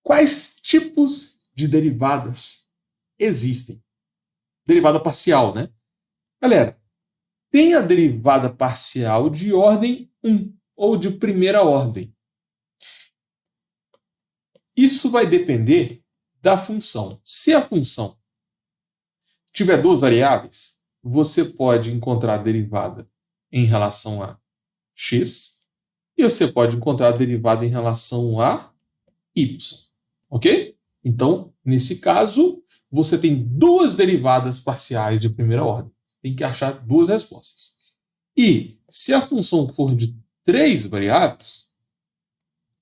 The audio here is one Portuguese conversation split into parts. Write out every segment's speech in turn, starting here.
Quais tipos de derivadas existem? Derivada parcial, né? Galera, tem a derivada parcial de ordem 1 ou de primeira ordem. Isso vai depender da função. Se a função tiver duas variáveis, você pode encontrar a derivada em relação a x e você pode encontrar a derivada em relação a y. Ok? Então, nesse caso, você tem duas derivadas parciais de primeira ordem. Tem que achar duas respostas. E se a função for de três variáveis,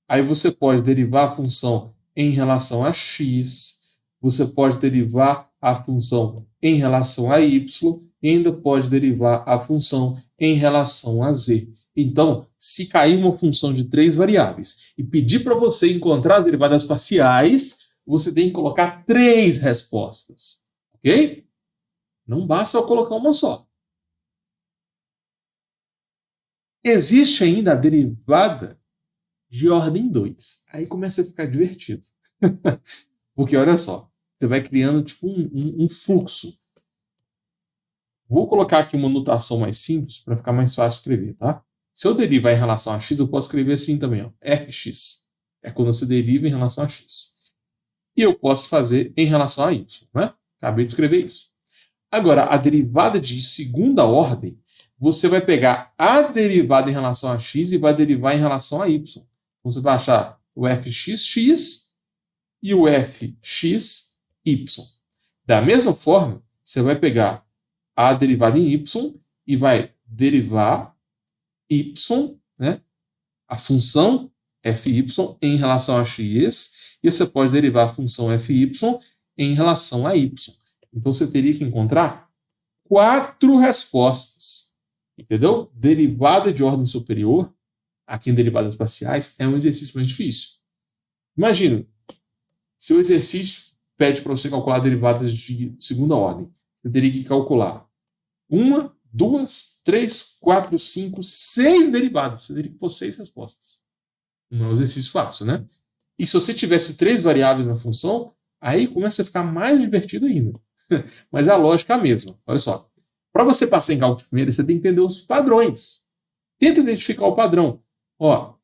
aí você pode derivar a função em relação a x, você pode derivar a função em relação a y e ainda pode derivar a função em relação a z. Então, se cair uma função de três variáveis e pedir para você encontrar as derivadas parciais, você tem que colocar três respostas. Ok? Não basta eu colocar uma só. Existe ainda a derivada de ordem 2. Aí começa a ficar divertido. Porque olha só, você vai criando tipo um fluxo. Vou colocar aqui uma notação mais simples para ficar mais fácil de escrever, tá? Se eu derivar em relação a x, eu posso escrever assim também, ó, fx. É quando você deriva em relação a x. E eu posso fazer em relação a y, né? Acabei de escrever isso. Agora, a derivada de segunda ordem, você vai pegar a derivada em relação a x e vai derivar em relação a y. Então, você vai achar o fxx e o fxy. Da mesma forma, você vai pegar a derivada em y e vai derivar y, né, a função fy em relação a x, e você pode derivar a função fy em relação a y. Então você teria que encontrar 4 respostas. Entendeu? Derivada de ordem superior, aqui em derivadas parciais, é um exercício mais difícil. Imagina, seu exercício pede para você calcular derivadas de segunda ordem. Você teria que calcular 1, 2, 3, 4, 5, 6 derivadas. Você teria que pôr 6 respostas. Não é um exercício fácil, né? E se você tivesse 3 variáveis na função, aí começa a ficar mais divertido ainda. Mas a lógica é a mesma. Olha só. Para você passar em cálculo de primeira, você tem que entender os padrões. Tenta identificar o padrão. Ó,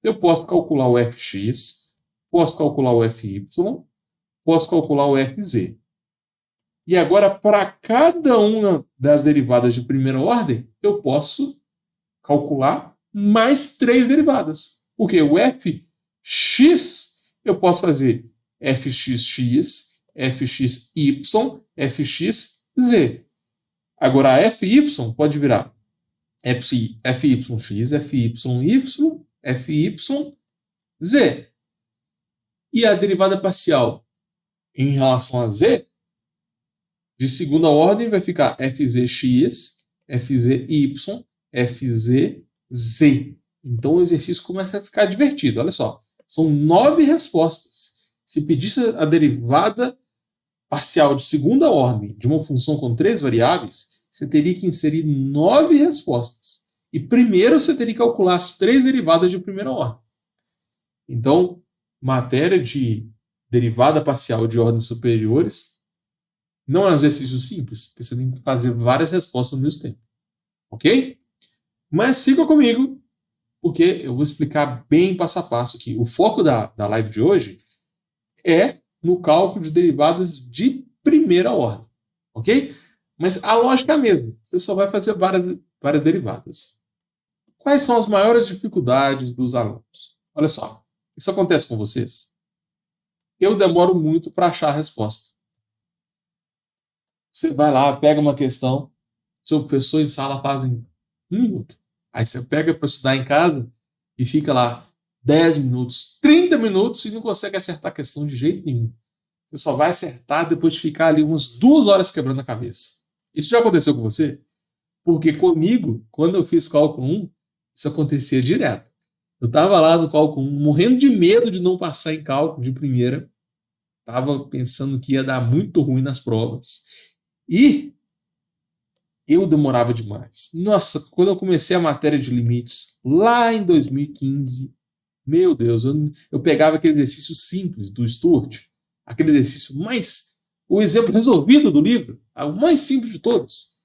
eu posso calcular o fx, posso calcular o fy, posso calcular o fz. E agora, para cada uma das derivadas de primeira ordem, eu posso calcular mais 3 derivadas. Porque o fx, eu posso fazer fxx, fxy, fxz. Agora, a fy pode virar fyx, fyy, fyz. E a derivada parcial em relação a z, de segunda ordem, vai ficar fzx, fzy, fzz. Então o exercício começa a ficar divertido. Olha só, são 9 respostas. Se pedisse a derivada parcial de segunda ordem de uma função com 3 variáveis, você teria que inserir 9 respostas. E primeiro você teria que calcular as 3 derivadas de primeira ordem. Então, matéria de derivada parcial de ordens superiores não é um exercício simples, porque você tem que fazer várias respostas ao mesmo tempo. Ok? Mas fica comigo, porque eu vou explicar bem passo a passo aqui. O foco da live de hoje é no cálculo de derivadas de primeira ordem. Ok? Mas a lógica é a mesma. Você só vai fazer várias derivadas. Quais são as maiores dificuldades dos alunos? Olha só, isso acontece com vocês? Eu demoro muito para achar a resposta. Você vai lá, pega uma questão, seu professor em sala faz em 1 minuto. Aí você pega para estudar em casa e fica lá 10 minutos, 30 minutos e não consegue acertar a questão de jeito nenhum. Você só vai acertar depois de ficar ali umas 2 horas quebrando a cabeça. Isso já aconteceu com você? Porque comigo, quando eu fiz cálculo 1, isso acontecia direto. Eu estava lá no cálculo 1, morrendo de medo de não passar em cálculo de primeira. Estava pensando que ia dar muito ruim nas provas. E eu demorava demais. Nossa, quando eu comecei a matéria de limites, lá em 2015, Meu Deus, eu pegava aquele exercício simples do Sturt, aquele exercício o exemplo resolvido do livro, o mais simples de todos.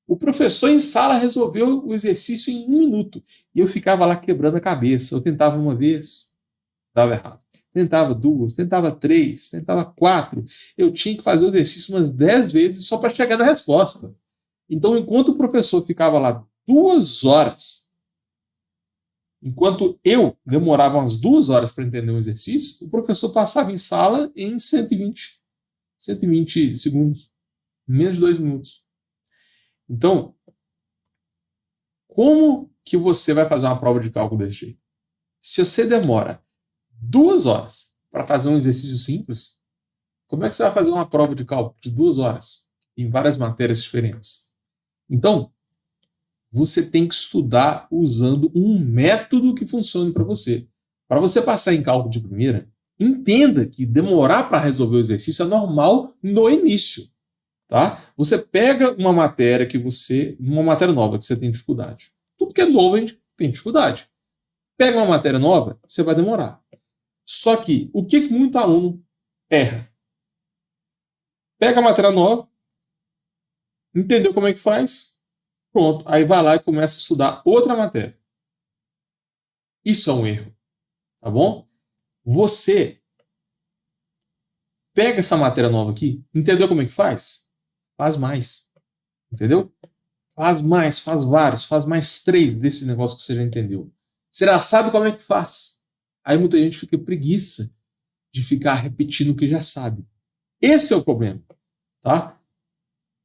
O professor em sala resolveu o exercício em 1 minuto. E eu ficava lá quebrando a cabeça. Eu tentava uma vez, dava errado. Tentava 2, tentava 3, tentava 4. Eu tinha que fazer o exercício umas 10 vezes só para chegar na resposta. Então, enquanto o professor ficava lá 2 horas, enquanto eu demorava umas 2 horas para entender um exercício, o professor passava em sala em 120 segundos, menos de 2 minutos. Então, como que você vai fazer uma prova de cálculo desse jeito? Se você demora 2 horas para fazer um exercício simples, como é que você vai fazer uma prova de cálculo de 2 horas em várias matérias diferentes? Então, você tem que estudar usando um método que funcione para você. Para você passar em cálculo de primeira, entenda que demorar para resolver o exercício é normal no início. Tá? Você pega uma matéria nova que você tem dificuldade. Tudo que é novo a gente tem dificuldade. Pega uma matéria nova, você vai demorar. Só que o que muito aluno erra? Pega a matéria nova, entendeu como é que faz? Pronto, aí vai lá e começa a estudar outra matéria. Isso é um erro, tá bom? Você pega essa matéria nova aqui, entendeu como é que faz? Faz mais, entendeu? Faz mais, faz vários, faz mais 3 desse negócio que você já entendeu. Você já sabe como é que faz. Aí muita gente fica preguiça de ficar repetindo o que já sabe. Esse é o problema, tá?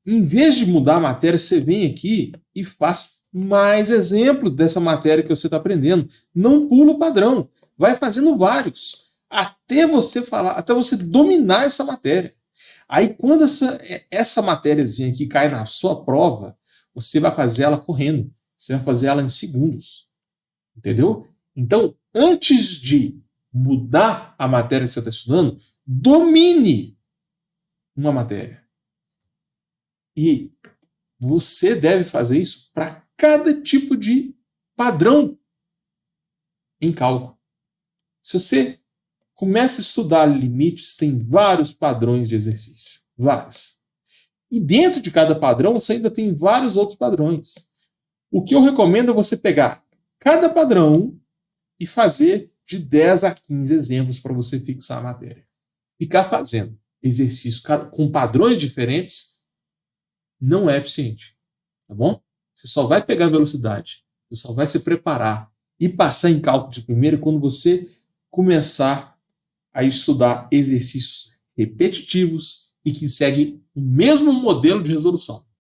Em vez de mudar a matéria, você vem aqui e faz mais exemplos dessa matéria que você está aprendendo. Não pula o padrão. Vai fazendo vários. Até você dominar essa matéria. Aí quando essa matériazinha aqui cai na sua prova, você vai fazer ela correndo. Você vai fazer ela em segundos. Entendeu? Então, antes de mudar a matéria que você está estudando, domine uma matéria. E você deve fazer isso para cada tipo de padrão em cálculo. Se você começa a estudar limites, tem vários padrões de exercício. Vários. E dentro de cada padrão, você ainda tem vários outros padrões. O que eu recomendo é você pegar cada padrão e fazer de 10 a 15 exemplos para você fixar a matéria. Ficar fazendo exercício com padrões diferentes não é eficiente. Tá bom? Você só vai pegar velocidade, você só vai se preparar e passar em cálculo de primeira quando você começar a estudar exercícios repetitivos e que seguem o mesmo modelo de resolução.